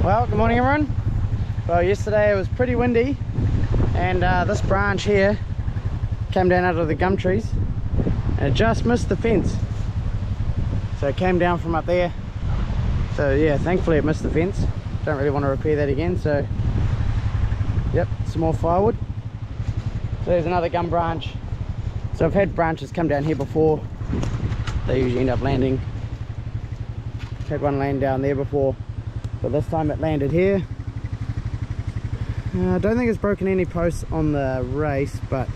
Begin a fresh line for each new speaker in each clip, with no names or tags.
Well, good morning everyone. Well, yesterday it was pretty windy and this branch here came down out of the gum trees and it just missed the fence. So it came down from up there. So yeah, thankfully it missed the fence. Don't really want to repair that again, so yep, some more firewood. So there's another gum branch. So I've had branches come down here before. They usually end up landing. Had one land down there before, but this time it landed here. I don't think it's broken any posts on the race, but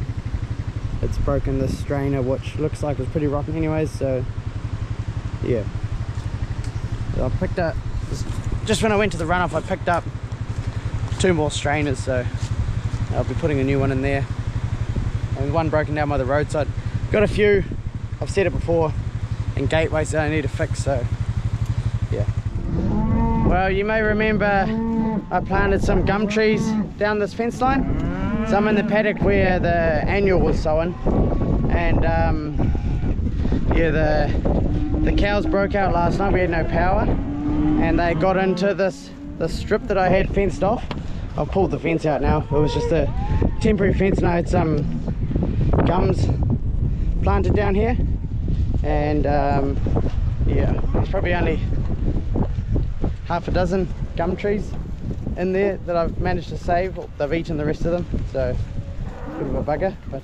it's broken this strainer, which looks like it was pretty rotten anyways. So yeah, I picked up, just when I went to the runoff, I picked up 2 more strainers, so I'll be putting a new one in there. And one broken down by the roadside. Got a few, I've said it before, in gateways that I need to fix, so yeah. Well, you may remember I planted some gum trees down this fence line. So I'm in the paddock where the annual was sown, and yeah, the cows broke out last night. We had no power and they got into this strip that I had fenced off. I've pulled the fence out now. It was just a temporary fence, and I had some gums planted down here, and yeah, there's probably only half a dozen gum trees in there that I've managed to save. They've eaten the rest of them, so a bit of a bugger. But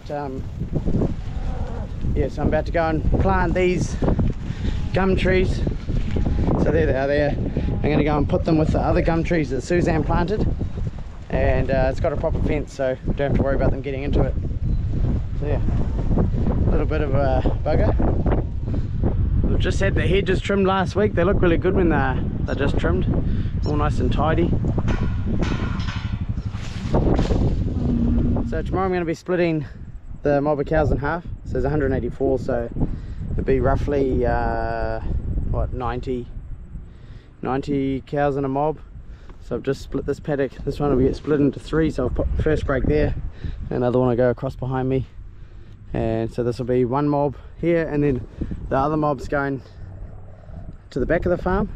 yeah, so I'm about to go and plant these gum trees. So there they are there. I'm going to go and put them with the other gum trees that Suzanne planted, and it's got a proper fence, so don't have to worry about them getting into it. So yeah, a little bit of a bugger. We've just had the hedges trimmed last week. They look really good when they're just trimmed, all nice and tidy. So tomorrow I'm going to be splitting the mob of cows in half. So there's 184, so it'll be roughly what, 90 cows in a mob. So I've just split this paddock. This one will get split into 3, so I've put the first break there, another one will go across behind me, and so this will be one mob here, and then the other mob's going to the back of the farm.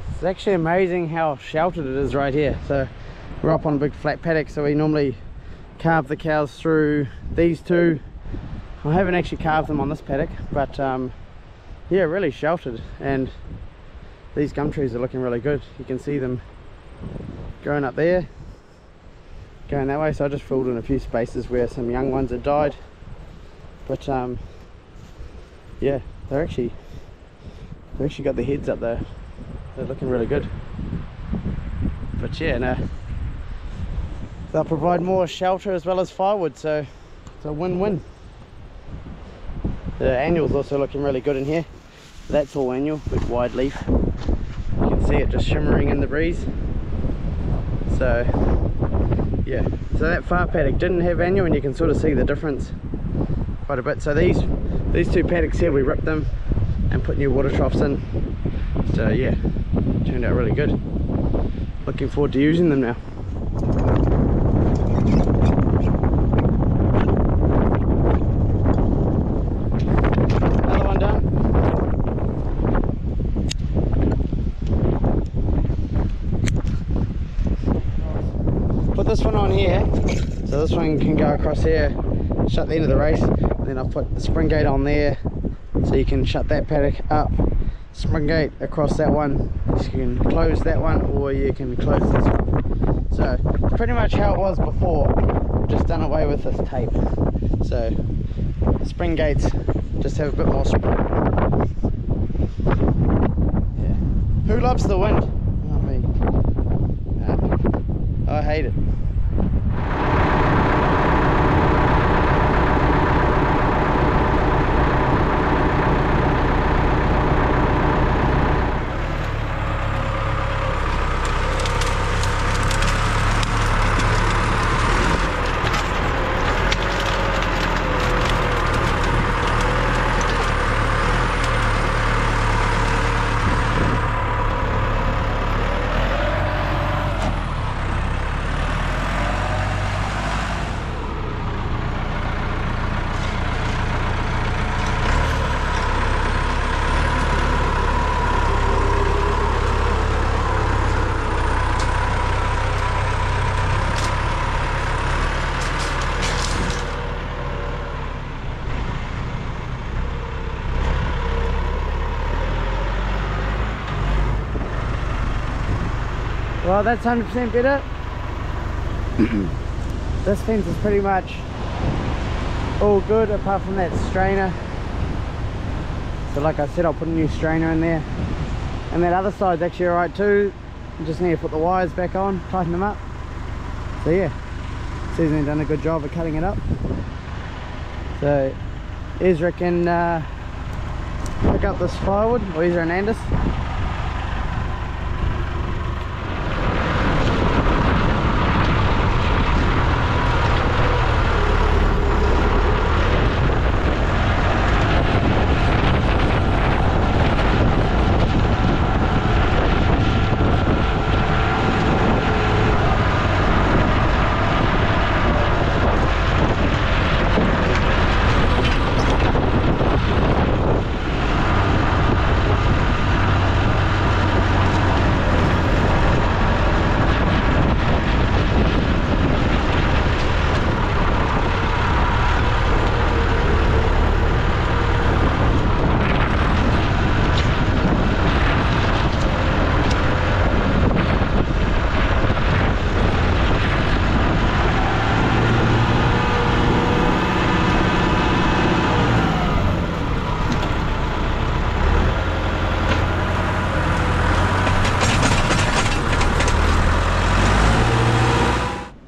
It's actually amazing how sheltered it is right here. So we're up on a big flat paddock, so we normally carve the cows through these two. I haven't actually carved them on this paddock, but yeah, really sheltered, and these gum trees are looking really good. You can see them growing up there, going that way. So I just filled in a few spaces where some young ones had died, but yeah, they're actually got their heads up there. They're looking really good. But yeah, no, they'll provide more shelter as well as firewood, so it's a win-win. The annual's also looking really good in here. That's all annual, big wide leaf. You can see it just shimmering in the breeze. So yeah, so that far paddock didn't have annual, and you can sort of see the difference quite a bit. So these 2 paddocks here, we ripped them and put new water troughs in. So yeah, turned out really good. Looking forward to using them now. Another one done. Put this one on here, so this one can go across here, shut the end of the race, and then I've put the spring gate on there, so you can shut that paddock up. Spring gate across that one, you can close that one, or you can close this one. So pretty much how it was before, just done away with this tape. So spring gates just have a bit more spring. Yeah. Who loves the wind? Not me. I hate it. Oh, that's 100% better. This fence is pretty much all good apart from that strainer. So like I said, I'll put a new strainer in there. And that other side's actually alright too. You just need to put the wires back on, tighten them up. So yeah, Susan done a good job of cutting it up. So Ezra can pick up this firewood, or Ezra and Anders.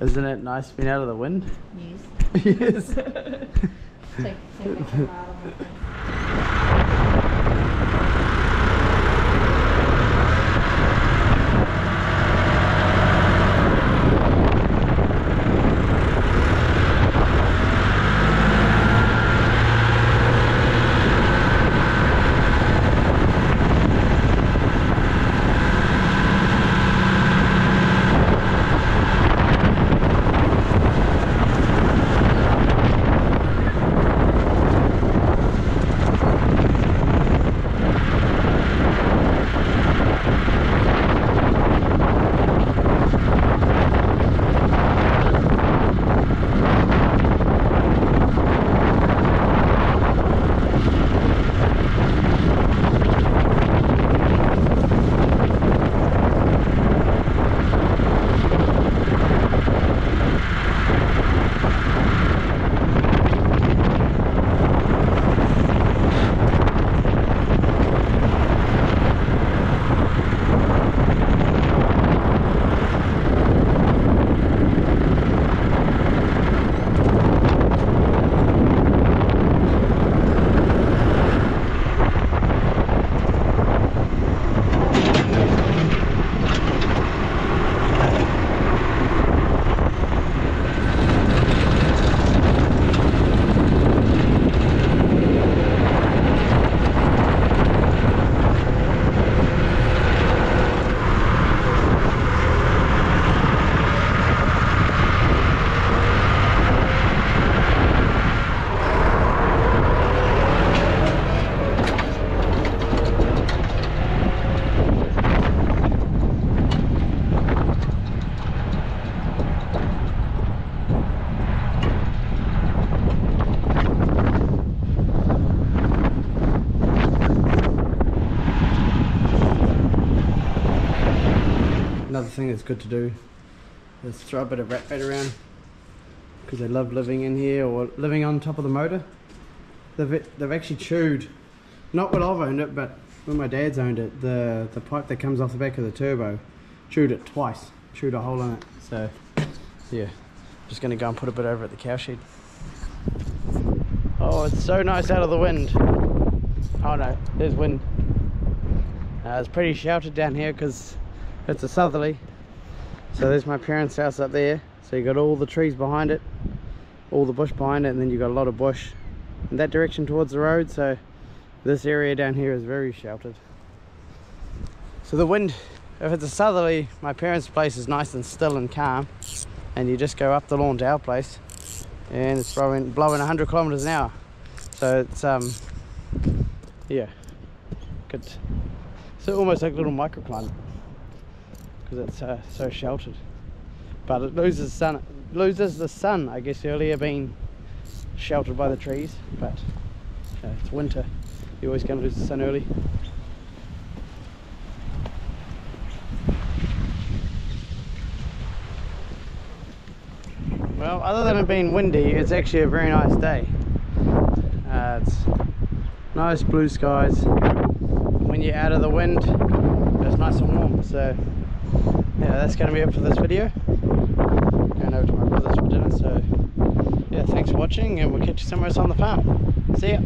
Isn't it nice being out of the wind?
Yes.
Yes.
Take the camera out of my face.
Another thing that's good to do is throw a bit of rat bait around, because they love living in here or living on top of the motor. They've actually chewed, not when I've owned it, but when my dad's owned it, the pipe that comes off the back of the turbo, chewed it twice, chewed a hole in it. So yeah, just going to go and put a bit over at the cow shed. Oh, it's so nice out of the wind. Oh no, there's wind. It's pretty sheltered down here because it's a southerly. So there's my parents' house up there. So you got all the trees behind it, all the bush behind it, and then you got a lot of bush in that direction towards the road. So this area down here is very sheltered. So the wind, if it's a southerly, my parents' place is nice and still and calm, and you just go up the lawn to our place and it's blowing 100 kilometers an hour. So it's yeah, good. So almost like a little microclimate, because it's so sheltered. But it loses the sun, I guess, earlier, being sheltered by the trees. But it's winter, you're always going to lose the sun early. Well, other than it being windy, it's actually a very nice day. It's nice blue skies. When you're out of the wind, it's nice and warm. So yeah, that's going to be it for this video. Going over to my brother's for dinner. So yeah, thanks for watching, and we'll catch you somewhere else on the farm. See ya.